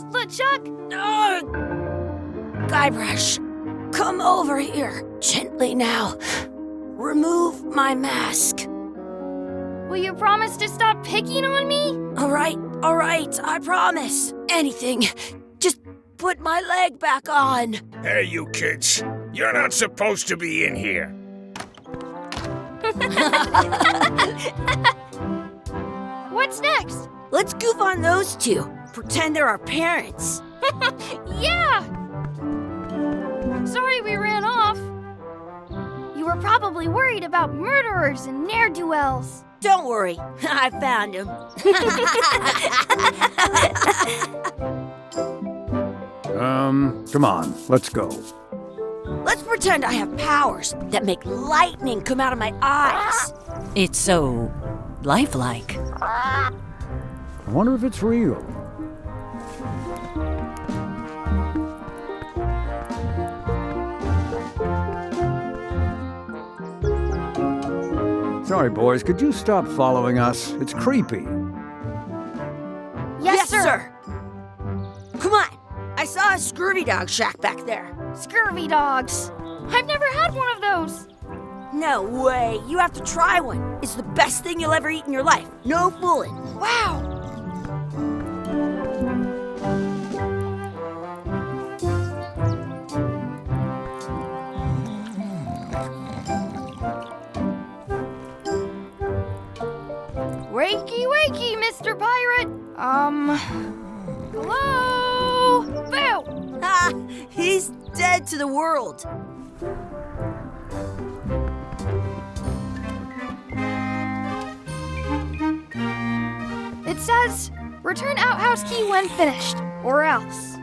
Thanks, LeChuck! Guybrush, come over here. Gently now. Remove my mask. Will you promise to stop picking on me? All right, I promise. Anything. Just put my leg back on. Hey, you kids. You're not supposed to be in here. What's next? Let's goof on those two. Pretend they're our parents. Yeah! Sorry we ran off. You were probably worried about murderers and ne'er-do-wells. Don't worry, I found him. Come on, let's go. Let's pretend I have powers that make lightning come out of my eyes. It's so lifelike. I wonder if it's real. Sorry, boys, could you stop following us? It's creepy. Yes, sir. Come on. I saw a scurvy dog shack back there. Scurvy dogs. I've never had one of those. No way. You have to try one. It's the best thing you'll ever eat in your life. No fooling. Wow. Wakey, wakey, Mr. Pirate. Hello? Boo! Ah, he's dead to the world. It says, return outhouse key when finished, or else.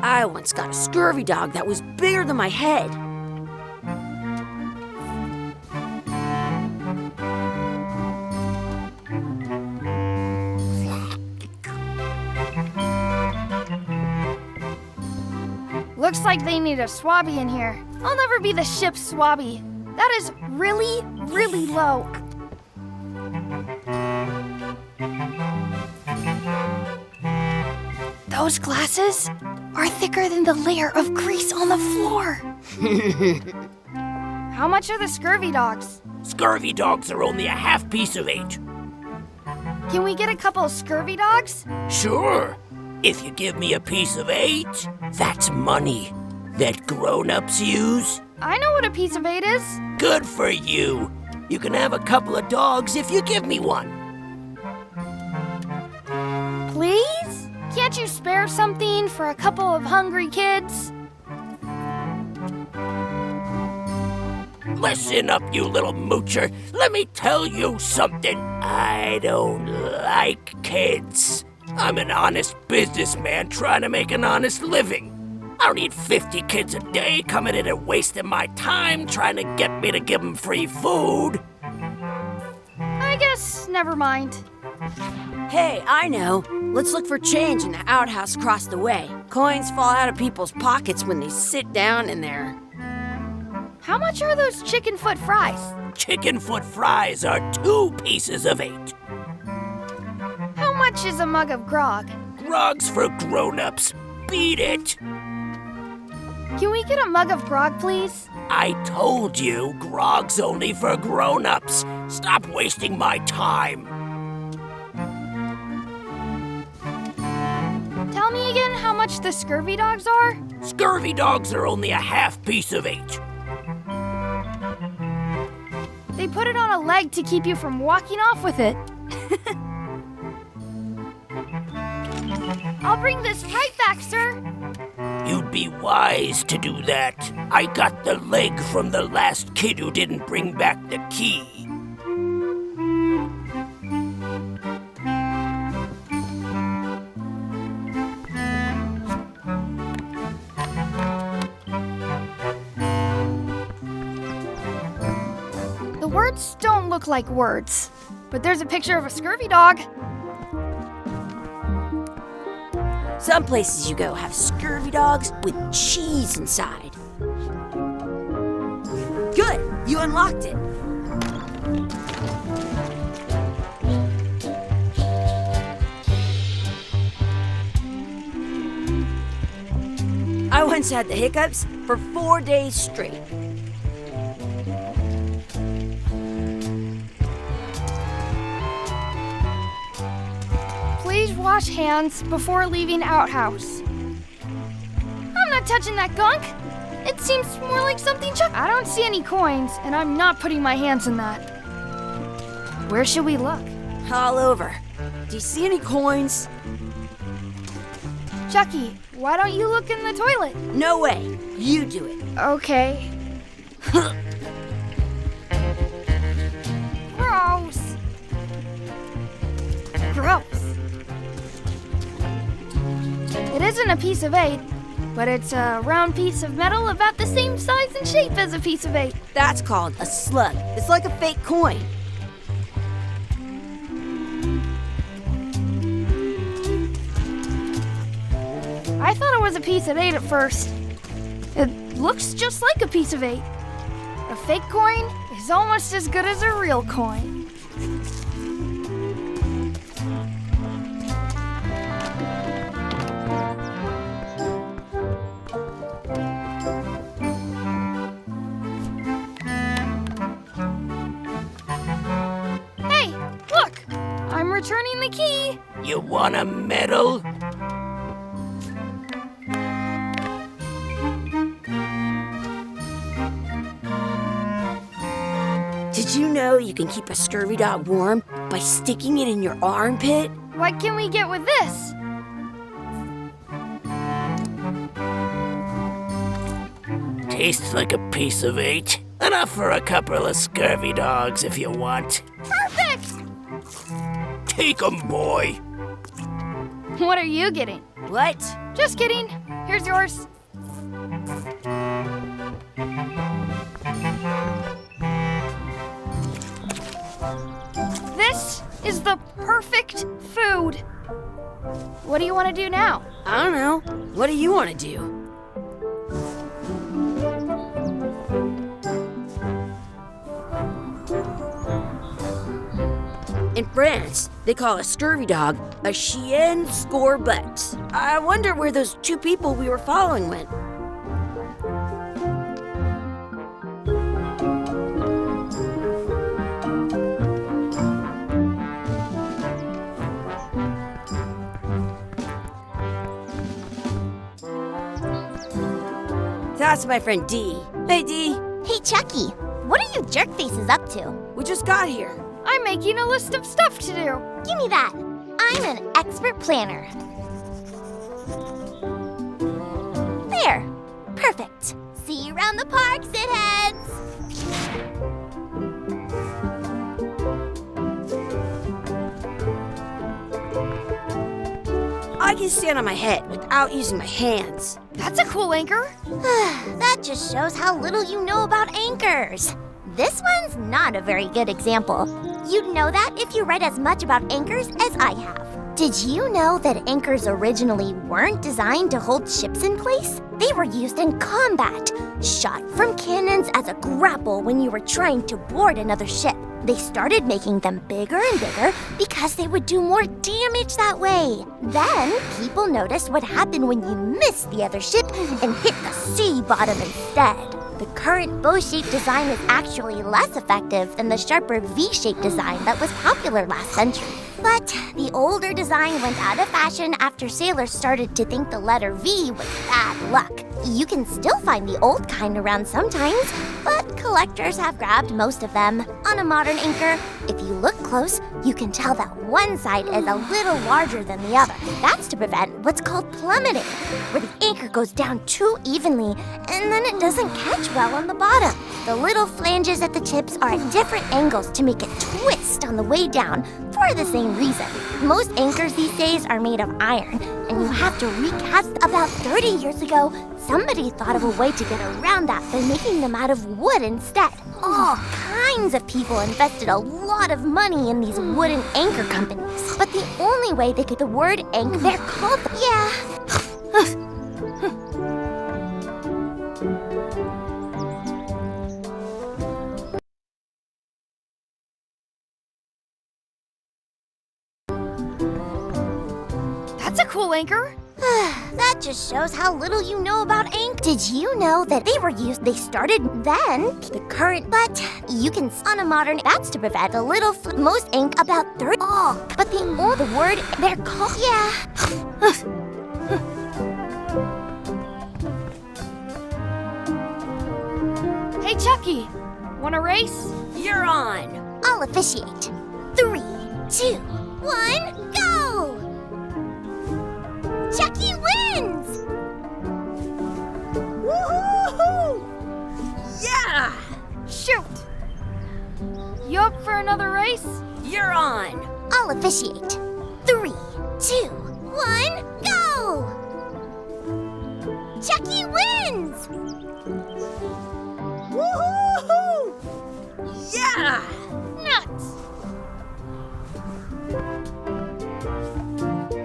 I once got a scurvy dog that was bigger than my head. Looks like they need a swabby in here. I'll never be the ship's swabby. That is really, really low. Those glasses are thicker than the layer of grease on the floor. How much are the scurvy dogs? Scurvy dogs are only a half piece of 8. Can we get a couple of scurvy dogs? Sure. If you give me a piece of 8, that's money that grown-ups use. I know what a piece of 8 is. Good for you. You can have a couple of dogs if you give me one. Please? Can't you spare something for a couple of hungry kids? Listen up, you little moocher. Let me tell you something. I don't like kids. I'm an honest businessman trying to make an honest living. I don't need 50 kids a day coming in and wasting my time trying to get me to give them free food. I guess never mind. Hey, I know. Let's look for change in the outhouse across the way. Coins fall out of people's pockets when they sit down in there. How much are those chicken foot fries? Chicken foot fries are 2 pieces of 8. How much is a mug of grog? Grog's for grown-ups. Beat it. Can we get a mug of grog, please? I told you, grog's only for grown-ups. Stop wasting my time. Tell me again how much the scurvy dogs are? Scurvy dogs are only a half piece of 8. They put it on a leg to keep you from walking off with it. I'll bring this right back, sir. You'd be wise to do that. I got the leg from the last kid who didn't bring back the key. The words don't look like words, but there's a picture of a scurvy dog. Some places you go have scurvy dogs with cheese inside. Good, you unlocked it. I once had the hiccups for 4 days straight. Please wash hands before leaving outhouse. I'm not touching that gunk. It seems more like something Chuck. I don't see any coins, and I'm not putting my hands in that. Where should we look? All over. Do you see any coins? Chucky, why don't you look in the toilet? No way. You do it. Okay. Gross. Gross. It isn't a piece of 8, but it's a round piece of metal about the same size and shape as a piece of 8. That's called a slug. It's like a fake coin. I thought it was a piece of 8 at first. It looks just like a piece of 8. A fake coin is almost as good as a real coin. Hey, look! I'm returning the key. You want a medal? Did you know you can keep a scurvy dog warm by sticking it in your armpit? What can we get with this? Tastes like a piece of 8. Enough for a couple of scurvy dogs if you want. Perfect! Take 'em, boy. What are you getting? What? Just kidding. Here's yours. This is the perfect food. What do you want to do now? I don't know. What do you want to do? In France, they call a scurvy dog a chien scorbut. I wonder where those 2 people we were following went. That's my friend Dee. Hey, Dee. Hey, Chucky, what are you jerk faces up to? We just got here. I'm making a list of stuff to do. Give me that. I'm an expert planner. There. Perfect. See you around the park, shitheads. I can stand on my head without using my hands. That's a cool anchor. That just shows how little you know about anchors. This one's not a very good example. You'd know that if you read as much about anchors as I have. Did you know that anchors originally weren't designed to hold ships in place? They were used in combat, shot from cannons as a grapple when you were trying to board another ship. They started making them bigger and bigger because they would do more damage that way. Then, people noticed what happened when you missed the other ship and hit the sea bottom instead. The current bow-shaped design is actually less effective than the sharper V-shaped design that was popular last century. But the older design went out of fashion after sailors started to think the letter V was bad luck. You can still find the old kind around sometimes, but collectors have grabbed most of them. On a modern anchor, if you look close, you can tell that one side is a little larger than the other. That's to prevent what's called plummeting, where the anchor goes down too evenly and then it doesn't catch well on the bottom. The little flanges at the tips are at different angles to make it twist on the way down for the same reason. Most anchors these days are made of iron, and you have to recast. About 30 years ago, somebody thought of a way to get around that by making them out of wood instead. All kinds of people invested a lot of money in these wooden anchor companies. But the only way they get the word anchor, they're called, That's a cool anchor. That just shows how little you know about ink. Did you know that they started then, the current, but you can on a modern, that's to prevent the most ink about 30, but the word, they're called, yeah. Hey, Chucky, want a race? You're on. I'll officiate. 3, 2, 1, go! Chucky wins! Woohoo! Yeah! Shoot! You up for another race? You're on. I'll officiate. 3, 2, 1, go! Chucky wins! Woohoo! Yeah! Nuts!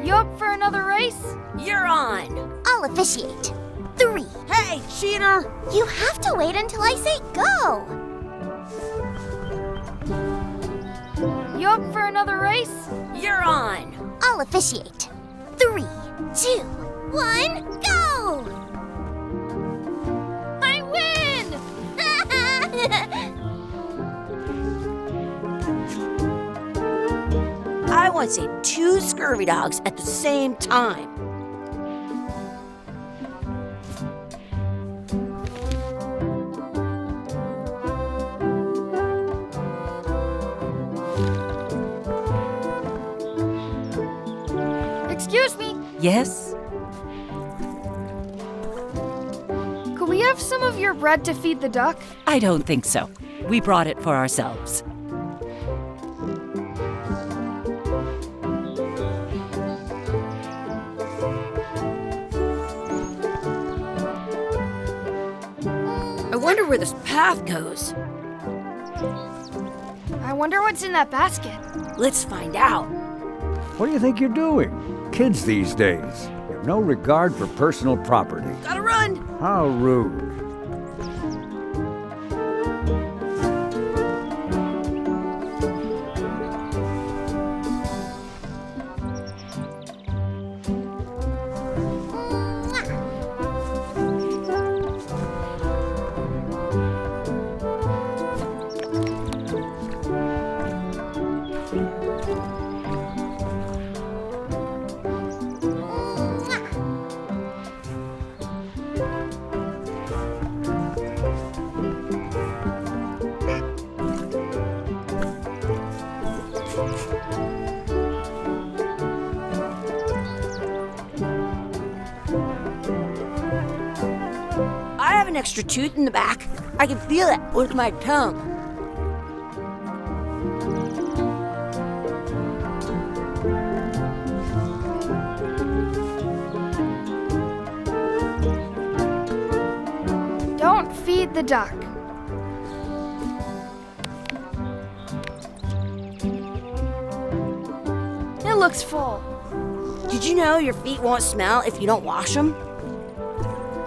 You up for another race? You're on. I'll officiate. 3. Hey, cheater! You have to wait until I say go! You up for another race? You're on. I'll officiate. 3, 2, 1, go! I win! I want to say 2 scurvy dogs at the same time. Excuse me, Yes? could we have some of your bread to feed the duck? I don't think so. We brought it for ourselves. I wonder where this path goes. I wonder what's in that basket. Let's find out. What do you think you're doing? Kids these days have no regard for personal property. Gotta run! How rude. I have an extra tooth in the back. I can feel it with my tongue. Don't feed the duck. It looks full. Did you know your feet won't smell if you don't wash them?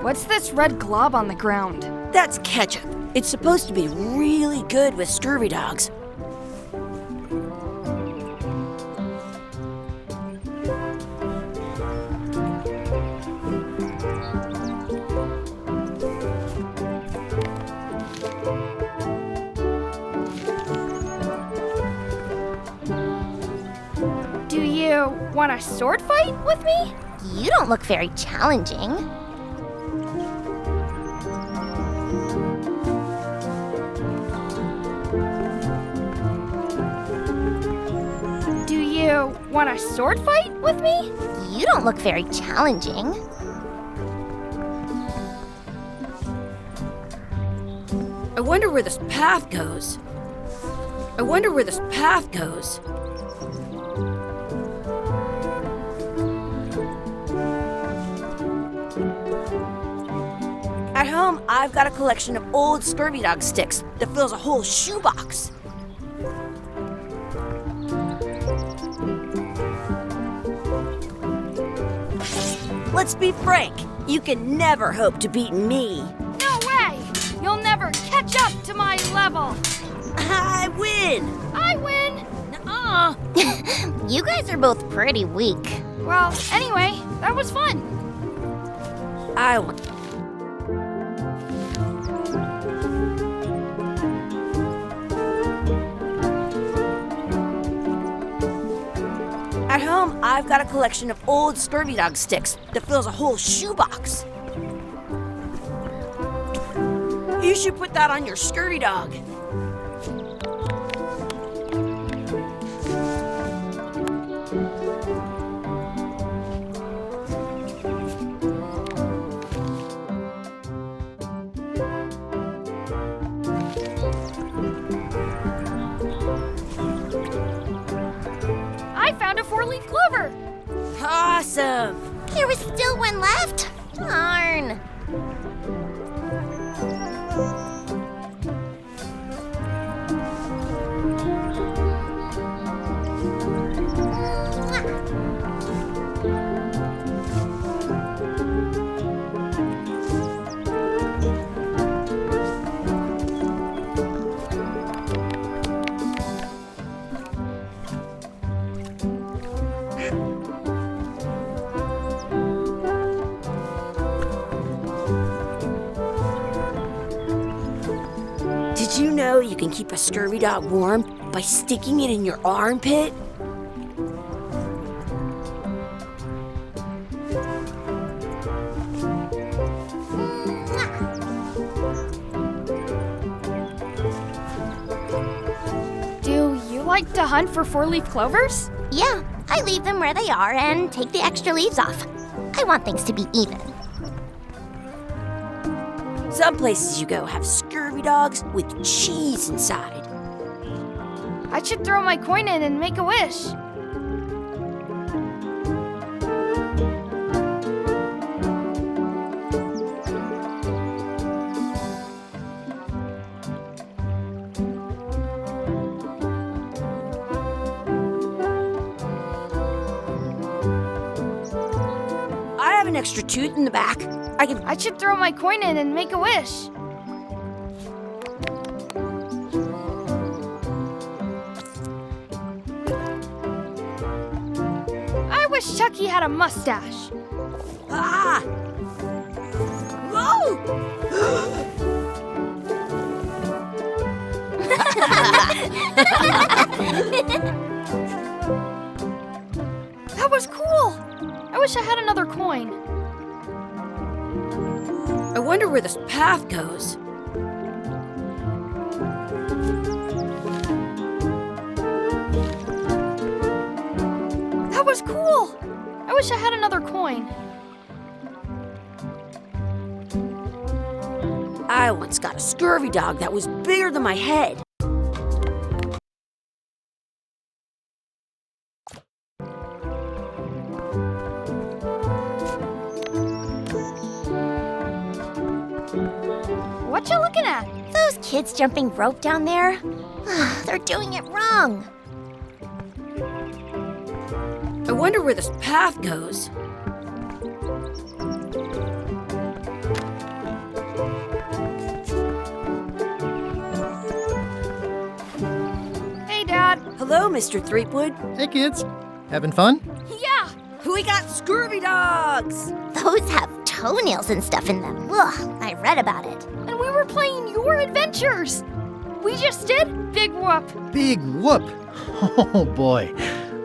What's this red glob on the ground? That's ketchup. It's supposed to be really good with scurvy dogs. Do you want a sword fight with me? You don't look very challenging. Do you want a sword fight with me? You don't look very challenging. I wonder where this path goes. I wonder where this path goes. At home, I've got a collection of old scurvy dog sticks that fills a whole shoebox. Let's be frank, you can never hope to beat me. No way! You'll never catch up to my level! I win! I win! Nuh-uh. Aw. You guys are both pretty weak. Well, anyway, that was fun. I want. At home, I've got a collection of old Scurvy Dog sticks that fills a whole shoebox. You should put that on your Scurvy Dog. I found a 4-leaf clover. Awesome! There was still one left? Darn. Did you know you can keep a Scurvy Dog warm by sticking it in your armpit? Do you like to hunt for 4-leaf clovers? Yeah, I leave them where they are and take the extra leaves off. I want things to be even. Some places you go have Scurvy Dogs with cheese inside. I should throw my coin in and make a wish. I have an extra tooth in the back. I should throw my coin in and make a wish. I wish Chucky had a mustache. Ah! Whoa! That was cool. I wish I had another coin. I wonder where this path goes. That was cool. I wish I had another coin. I once got a Scurvy Dog that was bigger than my head. What you looking at? Those kids jumping rope down there? They're doing it wrong. I wonder where this path goes. Hey, Dad. Hello, Mr. Threepwood. Hey kids, having fun? Yeah. We got Scurvy Dogs! Those have toenails and stuff in them. Ugh, I read about it. And we were playing your adventures. We just did Big Whoop. Big whoop! Oh boy,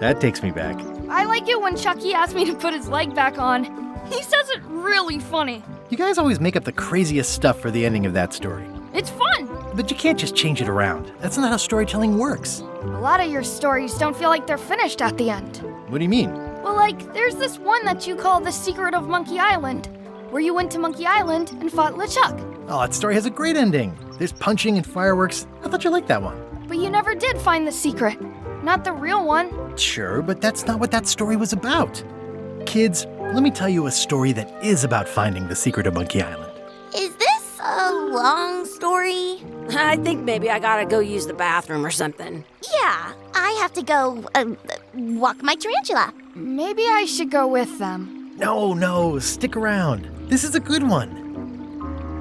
that takes me back. I like it when Chucky asks me to put his leg back on. He says it really funny. You guys always make up the craziest stuff for the ending of that story. It's fun. But you can't just change it around. That's not how storytelling works. A lot of your stories don't feel like they're finished at the end. What do you mean? Well, like, there's this one that you call The Secret of Monkey Island, where you went to Monkey Island and fought LeChuck. Oh, that story has a great ending. There's punching and fireworks. I thought you liked that one. But you never did find the secret. Not the real one. Sure, but that's not what that story was about. Kids, let me tell you a story that is about finding the secret of Monkey Island. Is this a long story? I think maybe I gotta go use the bathroom or something. Yeah, I have to go walk my tarantula. Maybe I should go with them. No, stick around. This is a good one.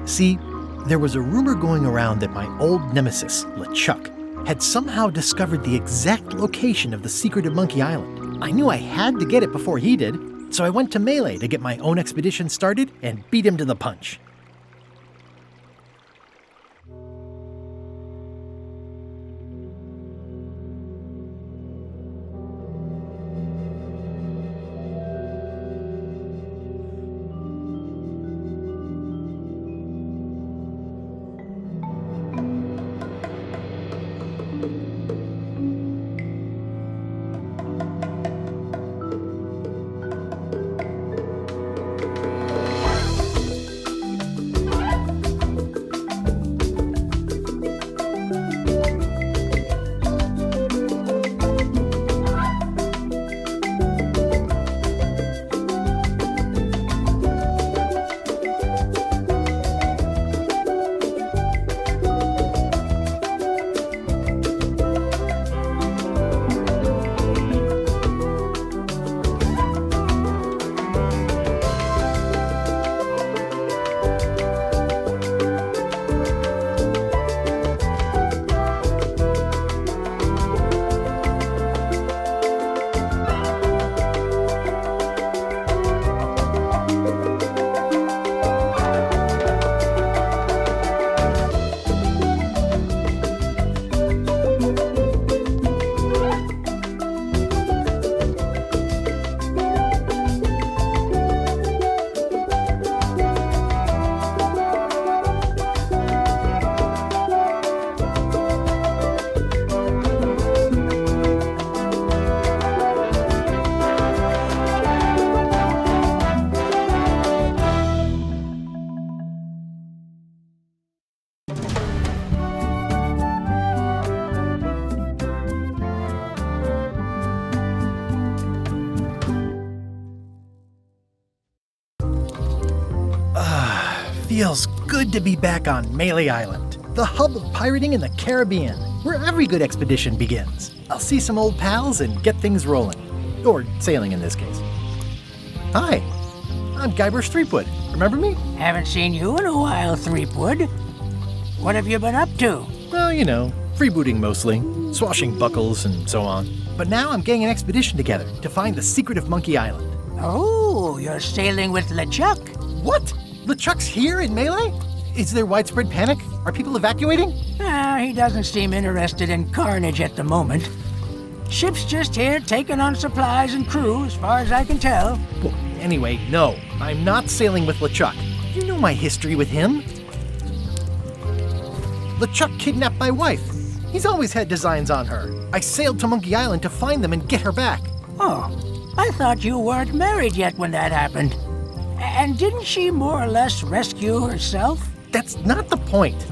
See, there was a rumor going around that my old nemesis, LeChuck, had somehow discovered the exact location of the secret of Monkey Island. I knew I had to get it before he did, so I went to Melee to get my own expedition started and beat him to the punch. Feels good to be back on Melee Island, the hub of pirating in the Caribbean, where every good expedition begins. I'll see some old pals and get things rolling. Or sailing in this case. Hi, I'm Guybrush Threepwood. Remember me? Haven't seen you in a while, Threepwood. What have you been up to? Well, you know, freebooting mostly, swashbuckles and so on. But now I'm getting an expedition together to find the secret of Monkey Island. Oh, you're sailing with LeChuck. What? LeChuck's here in Melee? Is there widespread panic? Are people evacuating? He doesn't seem interested in carnage at the moment. Ship's just here taking on supplies and crew, as far as I can tell. Well, anyway, no, I'm not sailing with LeChuck. You know my history with him. LeChuck kidnapped my wife. He's always had designs on her. I sailed to Monkey Island to find them and get her back. Oh, I thought you weren't married yet when that happened. And didn't she more or less rescue herself? That's not the point.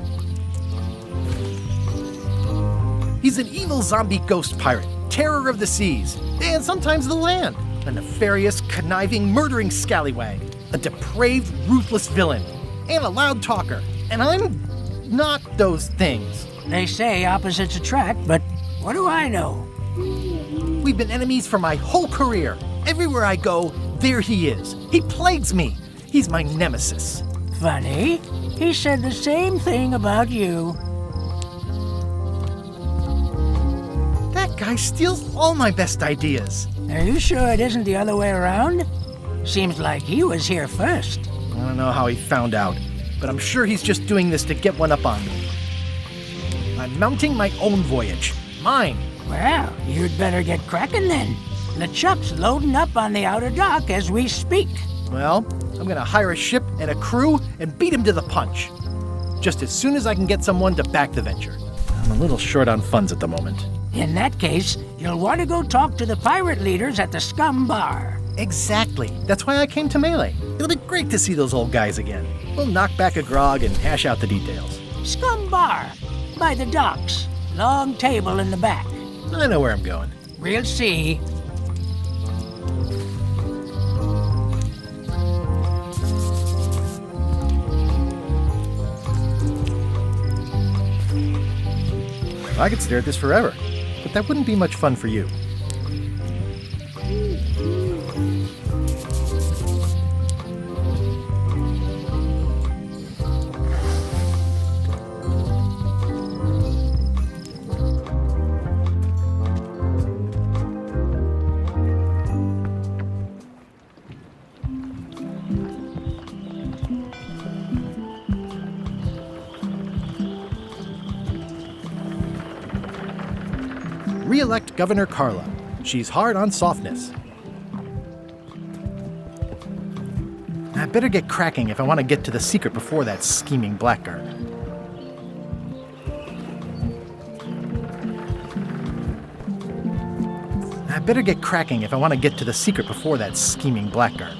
He's an evil zombie ghost pirate, terror of the seas, and sometimes the land. A nefarious, conniving, murdering scallywag. A depraved, ruthless villain. And a loud talker. And I'm not those things. They say opposites attract, but what do I know? We've been enemies for my whole career. Everywhere I go, there he is. He plagues me. He's my nemesis. Funny. He said the same thing about you. That guy steals all my best ideas. Are you sure it isn't the other way around? Seems like he was here first. I don't know how he found out, but I'm sure he's just doing this to get one up on me. I'm mounting my own voyage. Mine. Well, you'd better get cracking then. LeChuck's loading up on the outer dock as we speak. Well, I'm gonna hire a ship and a crew and beat him to the punch. Just as soon as I can get someone to back the venture. I'm a little short on funds at the moment. In that case, you'll want to go talk to the pirate leaders at the Scum Bar. Exactly. That's why I came to Melee. It'll be great to see those old guys again. We'll knock back a grog and hash out the details. Scum Bar, by the docks. Long table in the back. I know where I'm going. We'll see. I could stare at this forever, but that wouldn't be much fun for you. re-elect Governor Carla. She's hard on softness. I better get cracking if I want to get to the secret before that scheming blackguard. I better get cracking if I want to get to the secret before that scheming blackguard.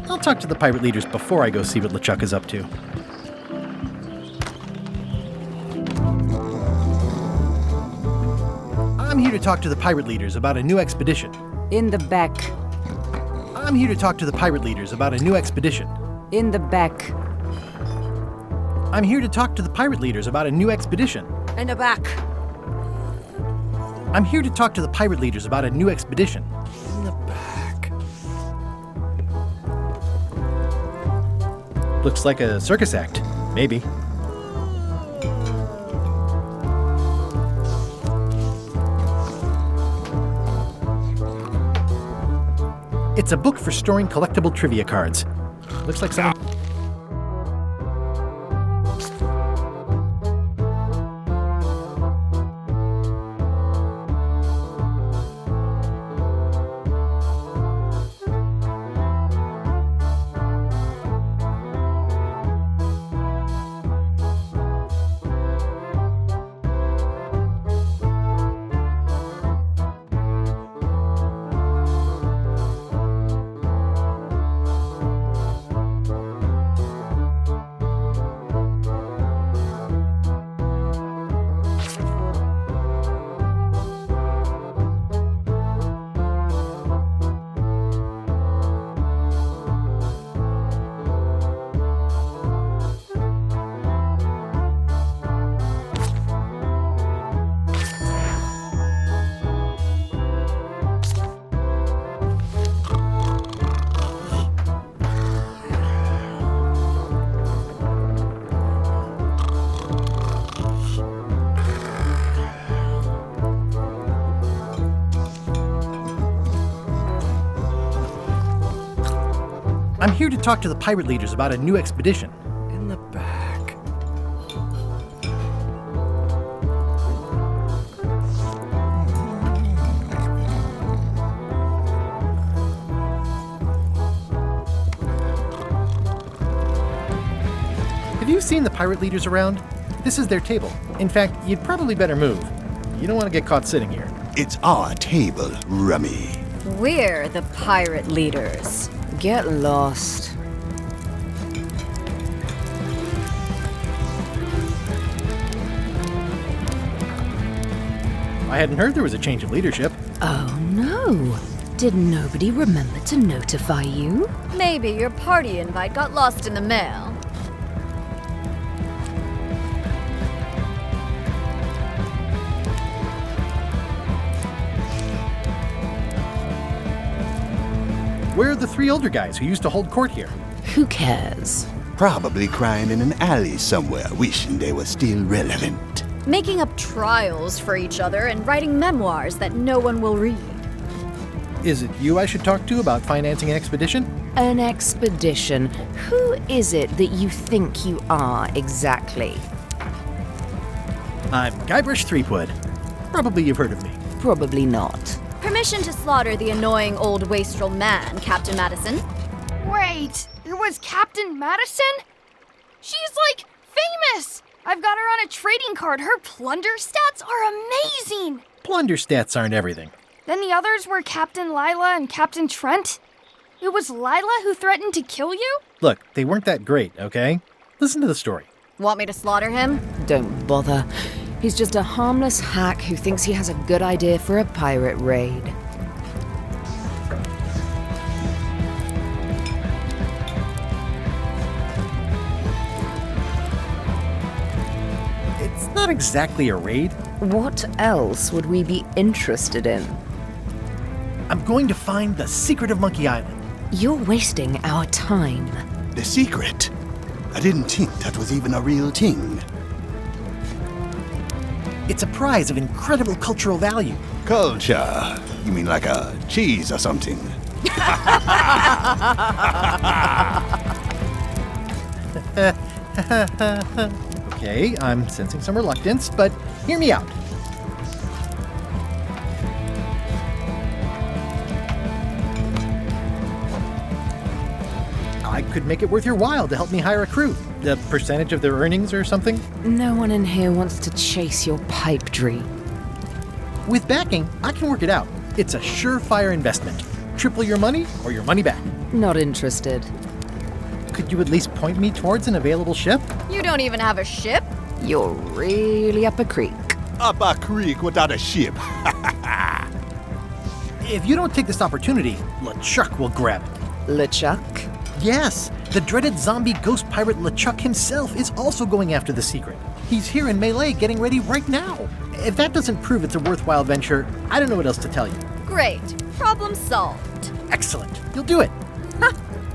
I'll talk to the pirate leaders before I go see what LeChuck is up to. I'm here to talk to the pirate leaders about a new expedition. In the back. I'm here to talk to the pirate leaders about a new expedition. In the back. I'm here to talk to the pirate leaders about a new expedition. In the back. I'm here to talk to the pirate leaders about a new expedition. In the back. Looks like a circus act. Maybe. It's a book for storing collectible trivia cards. Looks like someone... I'm here to talk to the pirate leaders about a new expedition. In the back. Have you seen the pirate leaders around? This is their table. In fact, you'd probably better move. You don't want to get caught sitting here. It's our table, Rummy. We're the pirate leaders. Get lost. I hadn't heard there was a change of leadership. Oh no. Did nobody remember to notify you? Maybe your party invite got lost in the mail. Where are the three older guys who used to hold court here? Who cares? Probably crying in an alley somewhere, wishing they were still relevant. Making up trials for each other and writing memoirs that no one will read. Is it you I should talk to about financing an expedition? An expedition? Who is it that you think you are exactly? I'm Guybrush Threepwood. Probably you've heard of me. Probably not. Permission to slaughter the annoying old wastrel man, Captain Madison. Wait, it was Captain Madison? She's like famous! I've got her on a trading card. Her plunder stats are amazing! Plunder stats aren't everything. Then the others were Captain Lila and Captain Trent? It was Lila who threatened to kill you? Look, they weren't that great, okay? Listen to the story. Want me to slaughter him? Don't bother. He's just a harmless hack who thinks he has a good idea for a pirate raid. It's not exactly a raid. What else would we be interested in? I'm going to find the secret of Monkey Island. You're wasting our time. The secret? I didn't think that was even a real thing. It's a prize of incredible cultural value. Culture? You mean like a cheese or something? Okay, I'm sensing some reluctance, but hear me out. I could make it worth your while to help me hire a crew. A percentage of their earnings or something? No one in here wants to chase your pipe dream. With backing, I can work it out. It's a surefire investment. Triple your money or your money back. Not interested. Could you at least point me towards an available ship? You don't even have a ship? You're really up a creek. Up a creek without a ship. If you don't take this opportunity, LeChuck will grab it. LeChuck? Yes, the dreaded zombie ghost pirate LeChuck himself is also going after the secret. He's here in Melee getting ready right now. If that doesn't prove it's a worthwhile venture, I don't know what else to tell you. Great. Problem solved. Excellent. You'll do it.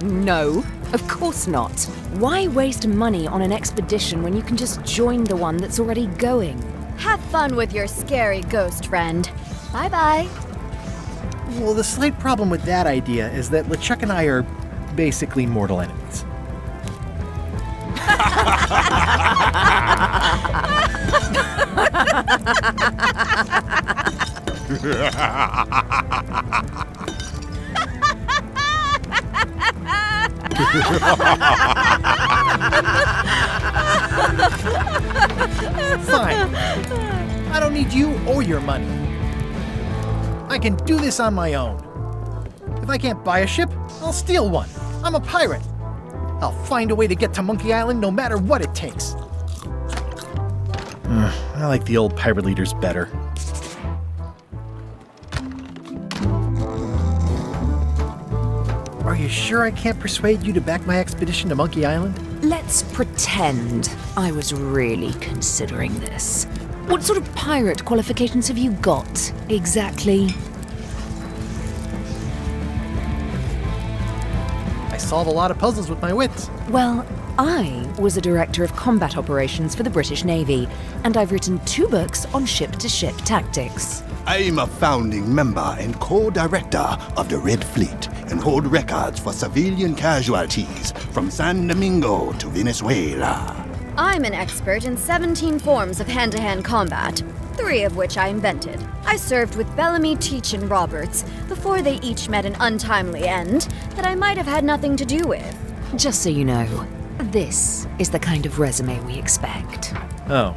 No, of course not. Why waste money on an expedition when you can just join the one that's already going? Have fun with your scary ghost friend. Bye-bye. Well, the slight problem with that idea is that LeChuck and I are basically mortal enemies. Fine. I don't need you or your money. I can do this on my own. If I can't buy a ship, I'll steal one. I'm a pirate. I'll find a way to get to Monkey Island no matter what it takes. I like the old pirate leaders better. Are you sure I can't persuade you to back my expedition to Monkey Island? Let's pretend I was really considering this. What sort of pirate qualifications have you got, exactly? I solve a lot of puzzles with my wits. Well, I was a director of combat operations for the British Navy, and I've written 2 books on ship-to-ship tactics. I'm a founding member and co-director of the Red Fleet and hold records for civilian casualties from San Domingo to Venezuela. I'm an expert in 17 forms of hand-to-hand combat, 3 of which I invented. I served with Bellamy, Teach, and Roberts before they each met an untimely end that I might have had nothing to do with. Just so you know, this is the kind of resume we expect. Oh.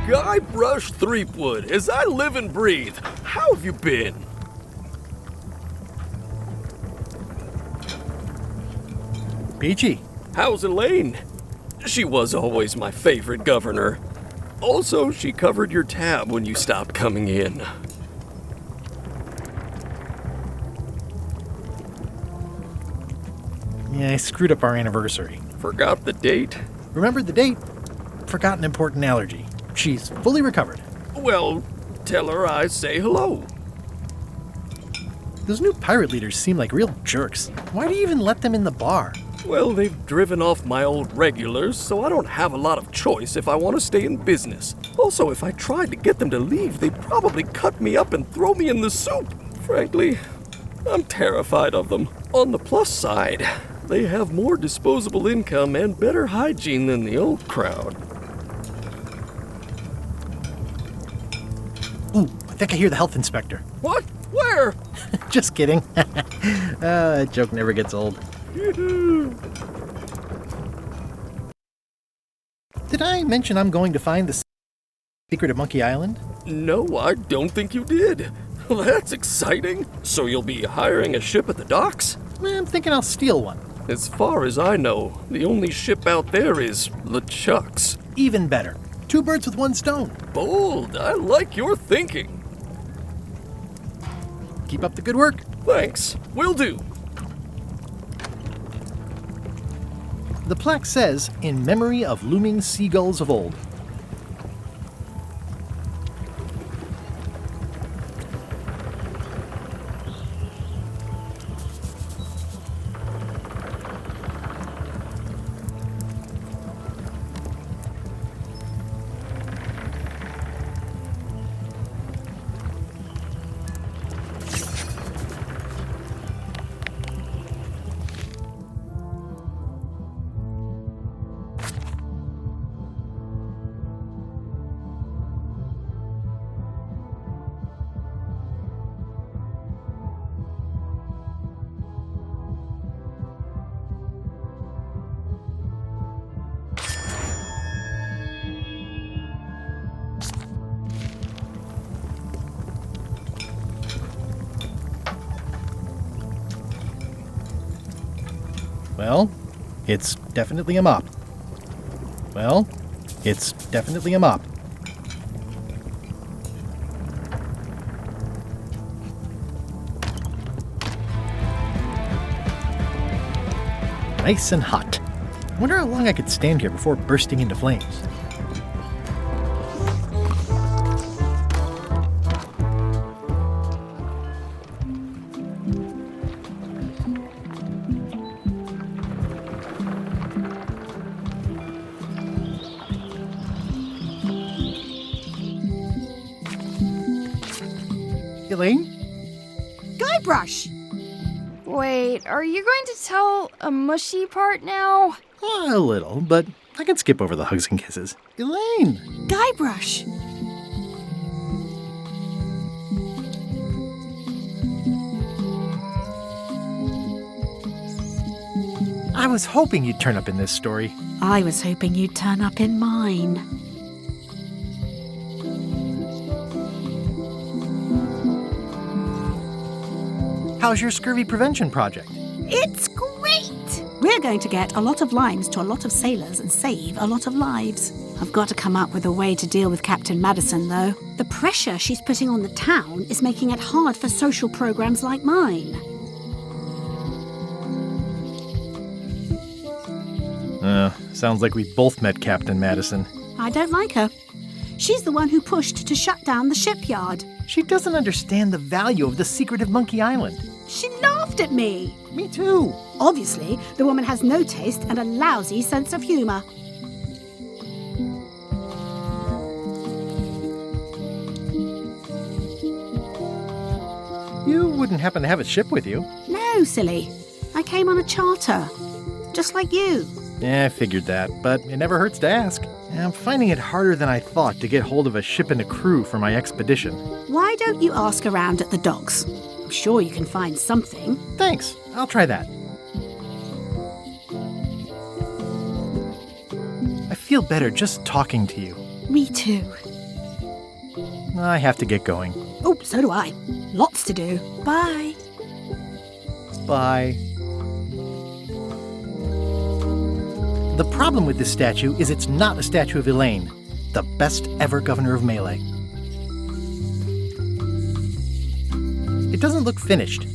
Guybrush Threepwood, as I live and breathe. How have you been? Peachy. How's Elaine? She was always my favorite governor. Also, she covered your tab when you stopped coming in. Yeah, I screwed up our anniversary. Forgot the date? Remembered the date, forgot an important allergy. She's fully recovered. Well, tell her I say hello. Those new pirate leaders seem like real jerks. Why do you even let them in the bar? Well, they've driven off my old regulars, so I don't have a lot of choice if I want to stay in business. Also, if I tried to get them to leave, they'd probably cut me up and throw me in the soup. Frankly, I'm terrified of them. On the plus side, they have more disposable income and better hygiene than the old crowd. Ooh, I think I hear the health inspector. What? Where? Just kidding. That joke never gets old. Did I mention I'm going to find the secret of Monkey Island? No, I don't think you did. That's exciting. So you'll be hiring a ship at the docks? I'm thinking I'll steal one. As far as I know, the only ship out there is LeChuck's. Even better. 2 birds with 1 stone. Bold. I like your thinking. Keep up the good work. Thanks. Will do. The plaque says, in memory of looming seagulls of old. Well, it's definitely a mop. Well, it's definitely a mop. Nice and hot. Wonder how long I could stand here before bursting into flames. Elaine? Guybrush! Wait, are you going to tell a mushy part now? A little, but I can skip over the hugs and kisses. Elaine! Guybrush! I was hoping you'd turn up in this story. I was hoping you'd turn up in mine. How's your scurvy prevention project? It's great! We're going to get a lot of limes to a lot of sailors and save a lot of lives. I've got to come up with a way to deal with Captain Madison, though. The pressure she's putting on the town is making it hard for social programs like mine. Sounds like we both met Captain Madison. I don't like her. She's the one who pushed to shut down the shipyard. She doesn't understand the value of the secret of Monkey Island. She laughed at me. Me too. Obviously, the woman has no taste and a lousy sense of humor. You wouldn't happen to have a ship with you? No, silly. I came on a charter. Just like you. Yeah, I figured that, but it never hurts to ask. I'm finding it harder than I thought to get hold of a ship and a crew for my expedition. Why don't you ask around at the docks? I'm sure you can find something. Thanks. I'll try that. I feel better just talking to you. Me too. I have to get going. Oh, so do I. Lots to do. Bye. Bye. The problem with this statue is it's not a statue of Elaine, the best ever governor of Melee. It doesn't look finished.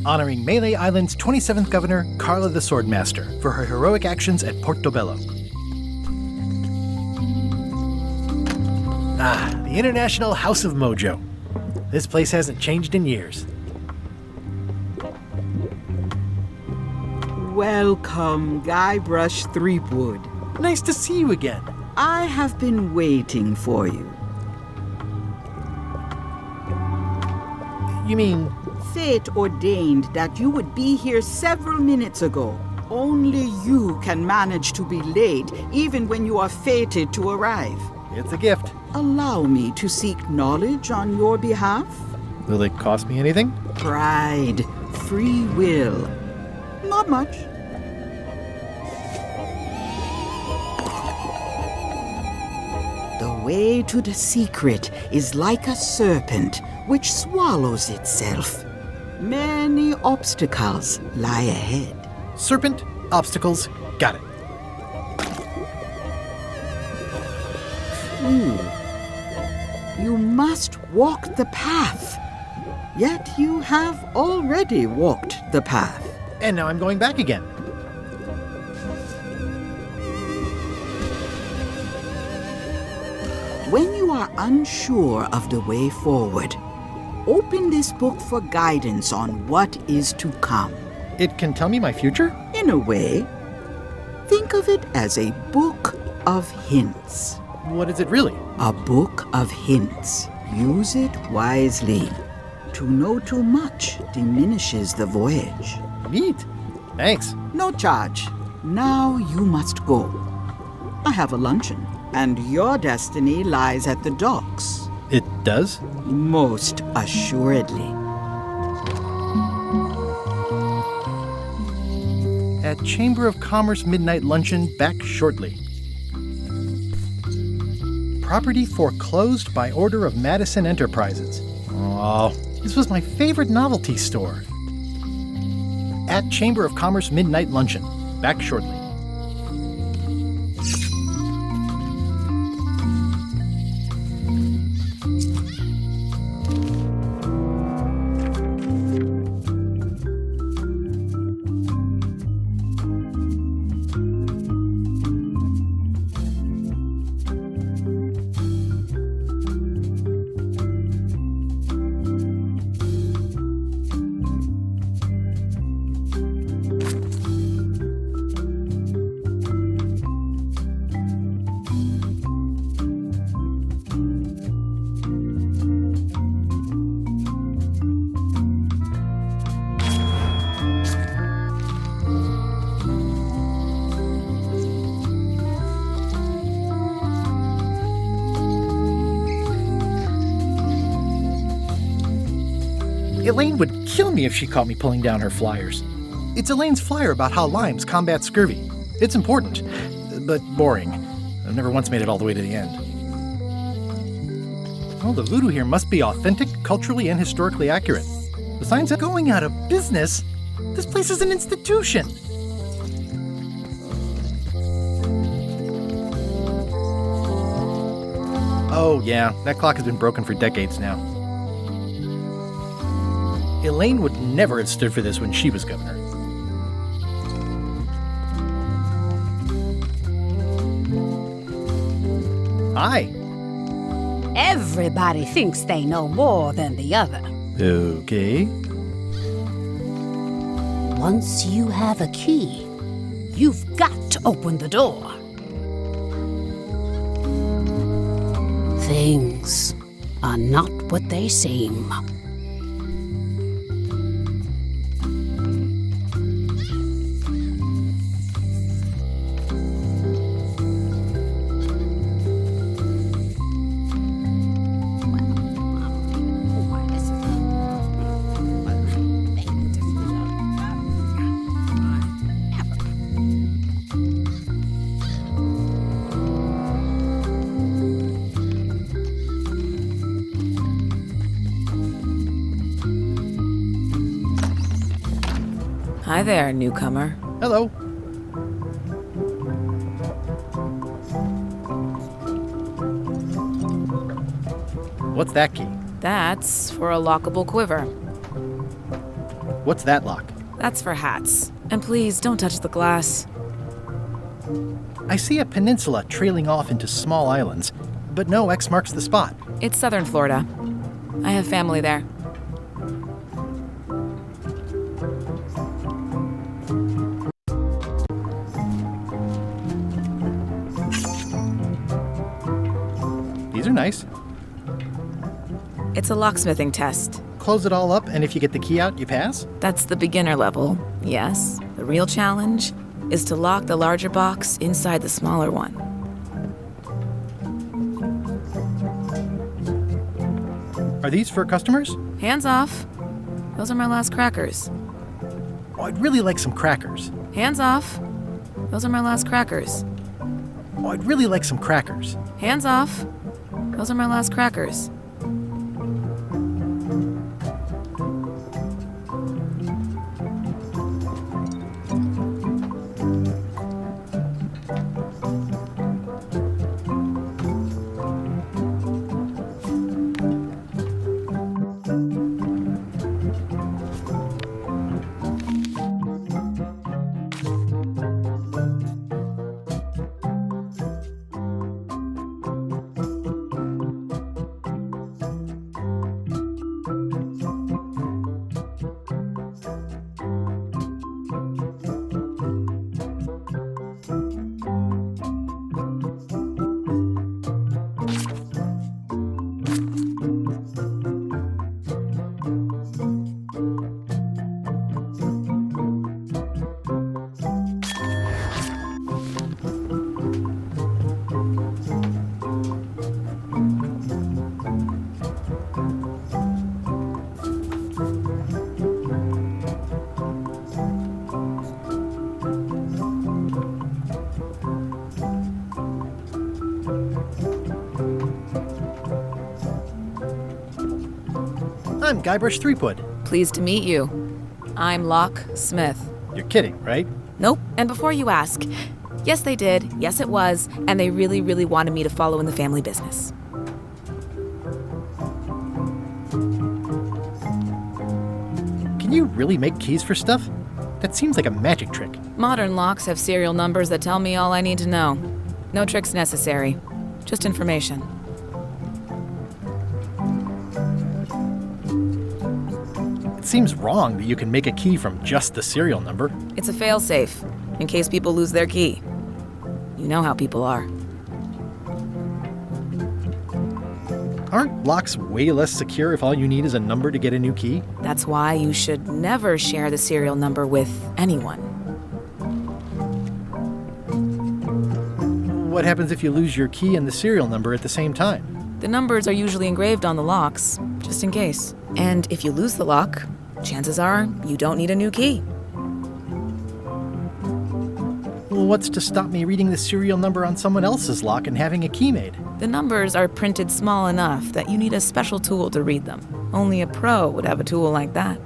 Honoring Melee Island's 27th governor, Carla the Swordmaster, for her heroic actions at Portobello. The International House of Mojo. This place hasn't changed in years. Welcome, Guybrush Threepwood. Nice to see you again. I have been waiting for you. You mean? Fate ordained that you would be here several minutes ago. Only you can manage to be late, even when you are fated to arrive. It's a gift. Allow me to seek knowledge on your behalf. Will it cost me anything? Pride, free will. Not much. The way to the secret is like a serpent which swallows itself. Many obstacles lie ahead. Serpent, obstacles, got it. You must walk the path. Yet you have already walked the path. And now I'm going back again. When you are unsure of the way forward, open this book for guidance on what is to come. It can tell me my future? In a way. Think of it as a book of hints. What is it really? A book of hints. Use it wisely. To know too much diminishes the voyage. Neat. Thanks. No charge. Now you must go. I have a luncheon, and your destiny lies at the docks. It does? Most assuredly. At Chamber of Commerce Midnight Luncheon, back shortly. Property foreclosed by order of Madison Enterprises. Oh, this was my favorite novelty store. at Chamber of Commerce Midnight Luncheon. Back shortly. Elaine would kill me if she caught me pulling down her flyers. It's Elaine's flyer about how limes combat scurvy. It's important, but boring. I've never once made it all the way to the end. Well, the voodoo here must be authentic, culturally, and historically accurate. The sign's going out of business. This place is an institution. Oh, yeah, that clock has been broken for decades now. Elaine would never have stood for this when she was governor. Hi. Everybody thinks they know more than the other. Okay. Once you have a key, you've got to open the door. Things are not what they seem. Hi there, newcomer. Hello. What's that key? That's for a lockable quiver. What's that lock? That's for hats. And please, don't touch the glass. I see a peninsula trailing off into small islands, but no X marks the spot. It's southern Florida. I have family there. These are nice. It's a locksmithing test. Close it all up, and if you get the key out, you pass? That's the beginner level, yes. The real challenge is to lock the larger box inside the smaller one. Are these for customers? Hands off. Those are my last crackers. Oh, I'd really like some crackers. Hands off. Those are my last crackers. Oh, I'd really like some crackers. Hands off. Those are my last crackers. I'm Guybrush Threepwood. Pleased to meet you. I'm Locke Smith. You're kidding, right? Nope. And before you ask, yes, they did. Yes, it was. And they really, really wanted me to follow in the family business. Can you really make keys for stuff? That seems like a magic trick. Modern locks have serial numbers that tell me all I need to know. No tricks necessary. Just information. It seems wrong that you can make a key from just the serial number. It's a fail-safe, in case people lose their key. You know how people are. Aren't locks way less secure if all you need is a number to get a new key? That's why you should never share the serial number with anyone. What happens if you lose your key and the serial number at the same time? The numbers are usually engraved on the locks, just in case. And if you lose the lock, chances are you don't need a new key. Well, what's to stop me reading the serial number on someone else's lock and having a key made? The numbers are printed small enough that you need a special tool to read them. Only a pro would have a tool like that.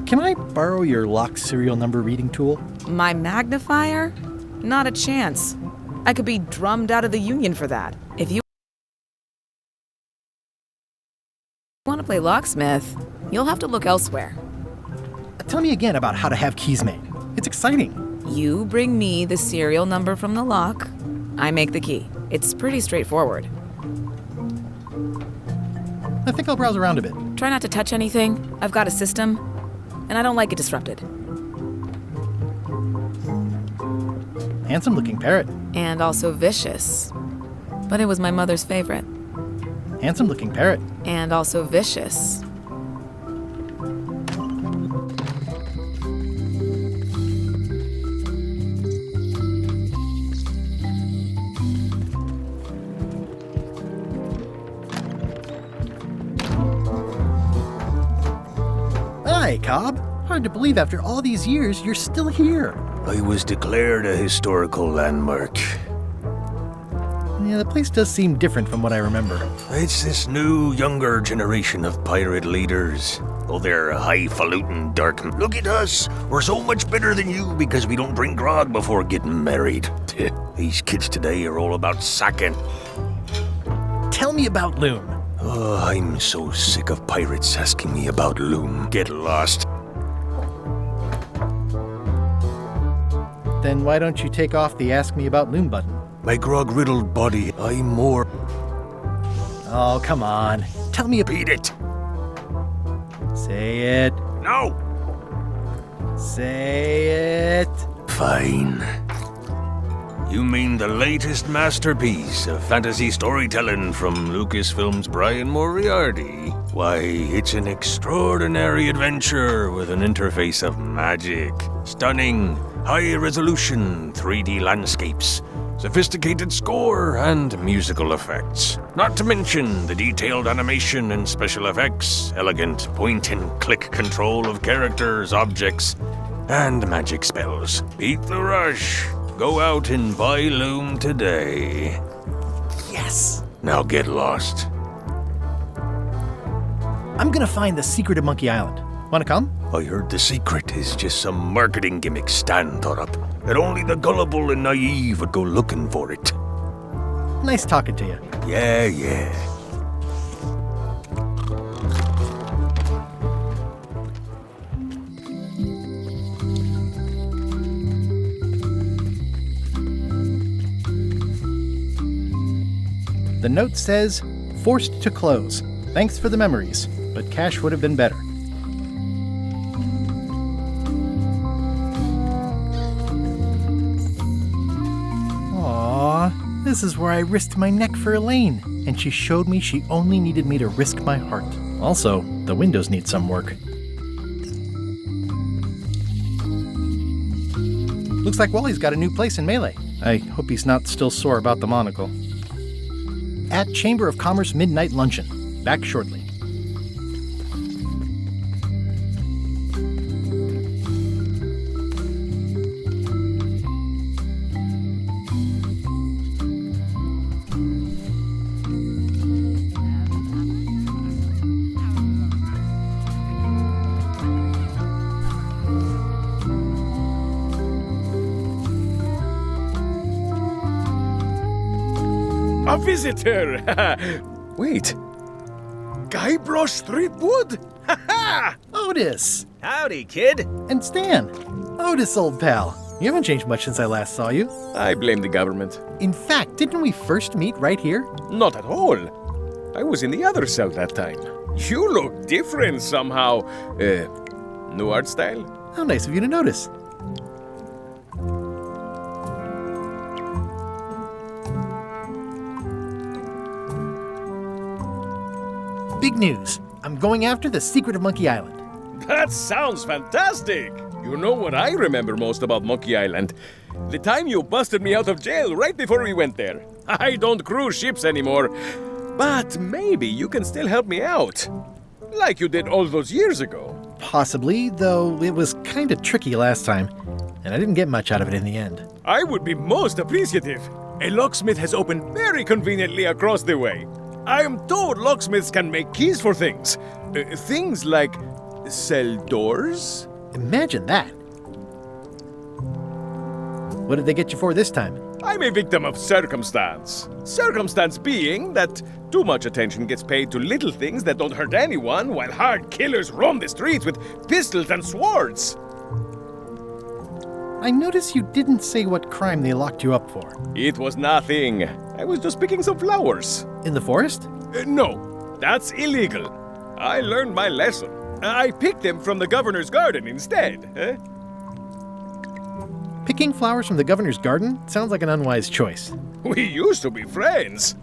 Can I borrow your lock serial number reading tool? My magnifier? Not a chance. I could be drummed out of the union for that. If you want to play locksmith, you'll have to look elsewhere. Tell me again about how to have keys made. It's exciting. You bring me the serial number from the lock, I make the key. It's pretty straightforward. I think I'll browse around a bit. Try not to touch anything. I've got a system, and I don't like it disrupted. Handsome-looking parrot. And also vicious. But it was my mother's favorite. Handsome-looking parrot. And also vicious. Hi, Cobb. Hard to believe after all these years you're still here. I was declared a historical landmark. Yeah, the place does seem different from what I remember. It's this new, younger generation of pirate leaders. Oh, they're highfalutin dark. Look at us. We're so much better than you because we don't drink grog before getting married. These kids today are all about sacking. Tell me about Loom. Oh, I'm so sick of pirates asking me about Loom. Get lost. Then why don't you take off the Ask Me About Loom button? My grog-riddled body, I'm more... Oh, come on. Tell me Beat it. Say it. No. Say it. Fine. You mean the latest masterpiece of fantasy storytelling from Lucasfilm's Brian Moriarty? Why, it's an extraordinary adventure with an interface of magic, stunning, high-resolution 3D landscapes, sophisticated score, and musical effects. Not to mention the detailed animation and special effects, elegant point-and-click control of characters, objects, and magic spells. Beat the rush. Go out and buy Loom today. Yes. Now get lost. I'm gonna find the secret of Monkey Island. Wanna come? I heard the secret is just some marketing gimmick Stan thought up. That only the gullible and naive would go looking for it. Nice talking to you. Yeah, yeah. The note says, forced to close. Thanks for the memories, but cash would have been better. Aww, this is where I risked my neck for Elaine, and she showed me she only needed me to risk my heart. Also, the windows need some work. Looks like Wally's got a new place in Melee. I hope he's not still sore about the monocle. At Chamber of Commerce Midnight Luncheon. Back shortly. A visitor! Wait. Guybrush Threepwood? Otis! Howdy, kid. And Stan. Otis, old pal. You haven't changed much since I last saw you. I blame the government. In fact, didn't we first meet right here? Not at all. I was in the other cell that time. You look different somehow. New art style? How nice of you to notice. Big news. I'm going after the secret of Monkey Island. That sounds fantastic! You know what I remember most about Monkey Island? The time you busted me out of jail right before we went there. I don't cruise ships anymore. But maybe you can still help me out. Like you did all those years ago. Possibly, though it was kind of tricky last time, and I didn't get much out of it in the end. I would be most appreciative. A locksmith has opened very conveniently across the way. I am told locksmiths can make keys for things. Things like cell doors? Imagine that. What did they get you for this time? I'm a victim of circumstance. Circumstance being that too much attention gets paid to little things that don't hurt anyone, while hard killers roam the streets with pistols and swords. I notice you didn't say what crime they locked you up for. It was nothing. I was just picking some flowers. In the forest? No, that's illegal. I learned my lesson. I picked them from the governor's garden instead. Picking flowers from the governor's garden sounds like an unwise choice. We used to be friends.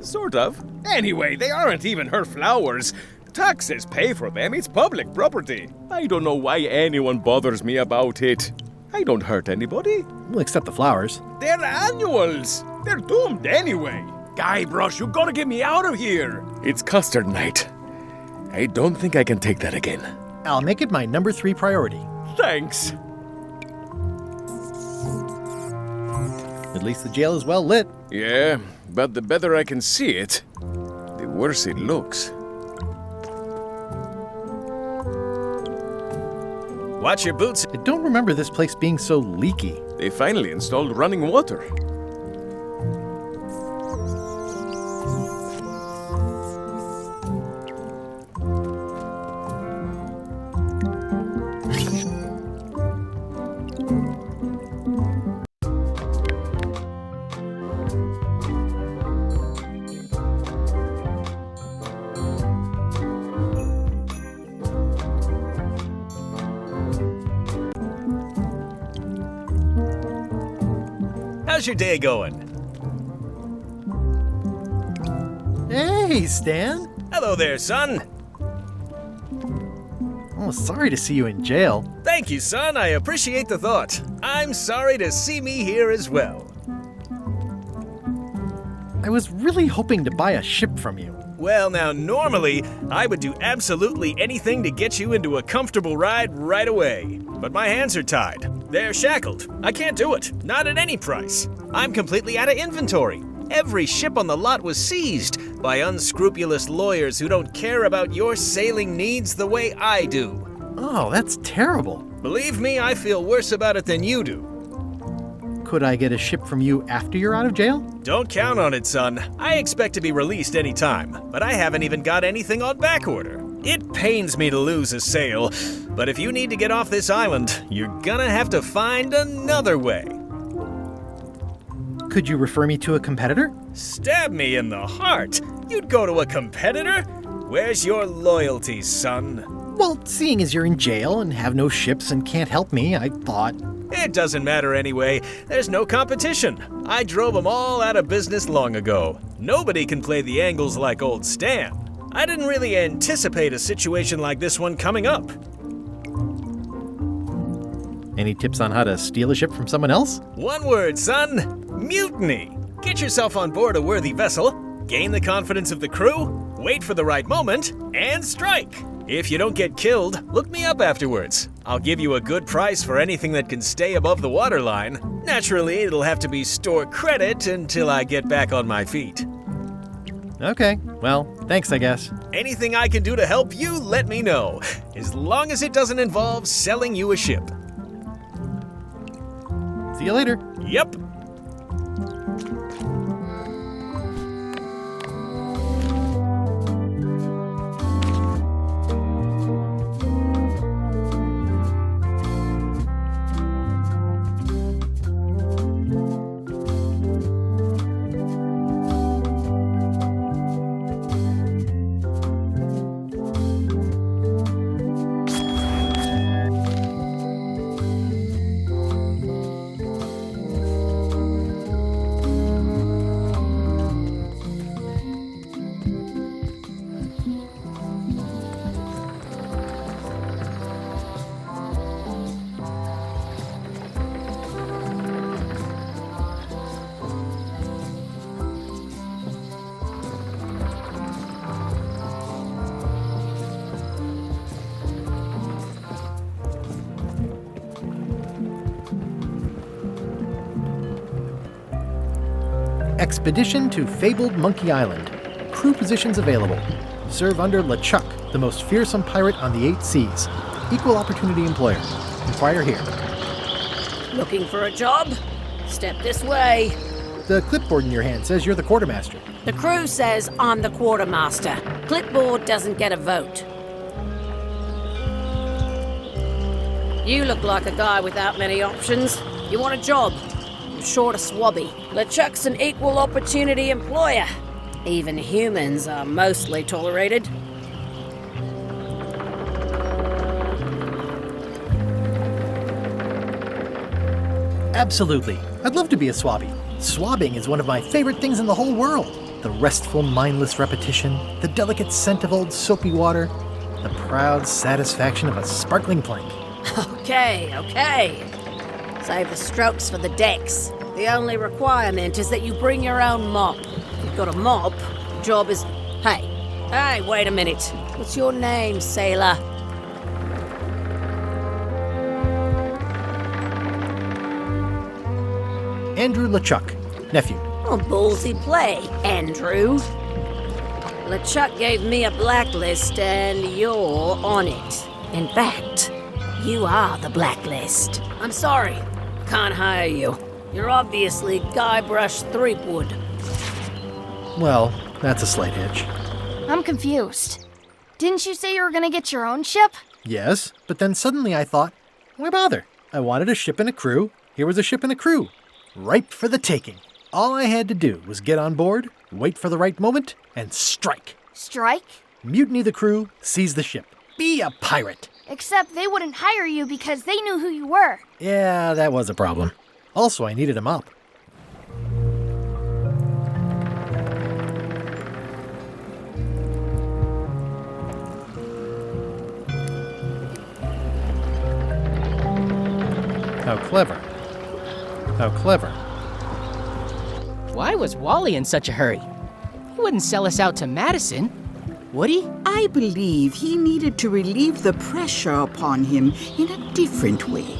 Sort of. Anyway, they aren't even her flowers. Taxes pay for them. It's public property. I don't know why anyone bothers me about it. I don't hurt anybody. We'll accept the flowers. They're annuals. They're doomed anyway. Guybrush, you gotta get me out of here. It's custard night. I don't think I can take that again. I'll make it my number 3 priority. Thanks. At least the jail is well lit. Yeah, but the better I can see it, the worse it looks. Watch your boots. I don't remember this place being so leaky. They finally installed running water. How's your day going? Hey, Stan. Hello there, son. Oh, sorry to see you in jail. Thank you, son. I appreciate the thought. I'm sorry to see me here as well. I was really hoping to buy a ship from you. Well, now, normally, I would do absolutely anything to get you into a comfortable ride right away. But my hands are tied. They're shackled. I can't do it. Not at any price. I'm completely out of inventory. Every ship on the lot was seized by unscrupulous lawyers who don't care about your sailing needs the way I do. Oh, that's terrible. Believe me, I feel worse about it than you do. Could I get a ship from you after you're out of jail? Don't count on it, son. I expect to be released any time, but I haven't even got anything on back order. It pains me to lose a sale, but if you need to get off this island, you're gonna have to find another way. Could you refer me to a competitor? Stab me in the heart. You'd go to a competitor? Where's your loyalty, son? Well, seeing as you're in jail and have no ships and can't help me, I thought... It doesn't matter anyway. There's no competition. I drove them all out of business long ago. Nobody can play the angles like old Stan. I didn't really anticipate a situation like this one coming up. Any tips on how to steal a ship from someone else? One word, son. Mutiny. Get yourself on board a worthy vessel, gain the confidence of the crew, wait for the right moment, and strike. If you don't get killed, look me up afterwards. I'll give you a good price for anything that can stay above the waterline. Naturally, it'll have to be store credit until I get back on my feet. Okay, well, thanks, I guess. Anything I can do to help you, let me know. As long as it doesn't involve selling you a ship. See you later. Yep. Expedition to Fabled Monkey Island. Crew positions available. Serve under LeChuck, the most fearsome pirate on the 8 seas. Equal opportunity employer. Inquire here. Looking for a job? Step this way. The clipboard in your hand says you're the quartermaster. The crew says I'm the quartermaster. Clipboard doesn't get a vote. You look like a guy without many options. You want a job? You're short a swabby. LeChuck's an equal opportunity employer. Even humans are mostly tolerated. Absolutely. I'd love to be a swabby. Swabbing is one of my favorite things in the whole world. The restful, mindless repetition, the delicate scent of old soapy water, the proud satisfaction of a sparkling plank. Okay. Save the strokes for the decks. The only requirement is that you bring your own mop. If you've got a mop, the job is... Hey, wait a minute. What's your name, sailor? Andrew LeChuck, nephew. Oh, ballsy play, Andrew. LeChuck gave me a blacklist and you're on it. In fact, you are the blacklist. I'm sorry, can't hire you. You're obviously Guybrush Threepwood. Well, that's a slight hitch. I'm confused. Didn't you say you were gonna get your own ship? Yes, but then suddenly I thought, why bother? I wanted a ship and a crew. Here was a ship and a crew. Ripe for the taking. All I had to do was get on board, wait for the right moment, and strike. Strike? Mutiny the crew, seize the ship. Be a pirate. Except they wouldn't hire you because they knew who you were. Yeah, that was a problem. Also, I needed a mop. How clever. How clever. Why was Wally in such a hurry? He wouldn't sell us out to Madison, would he? I believe he needed to relieve the pressure upon him in a different way.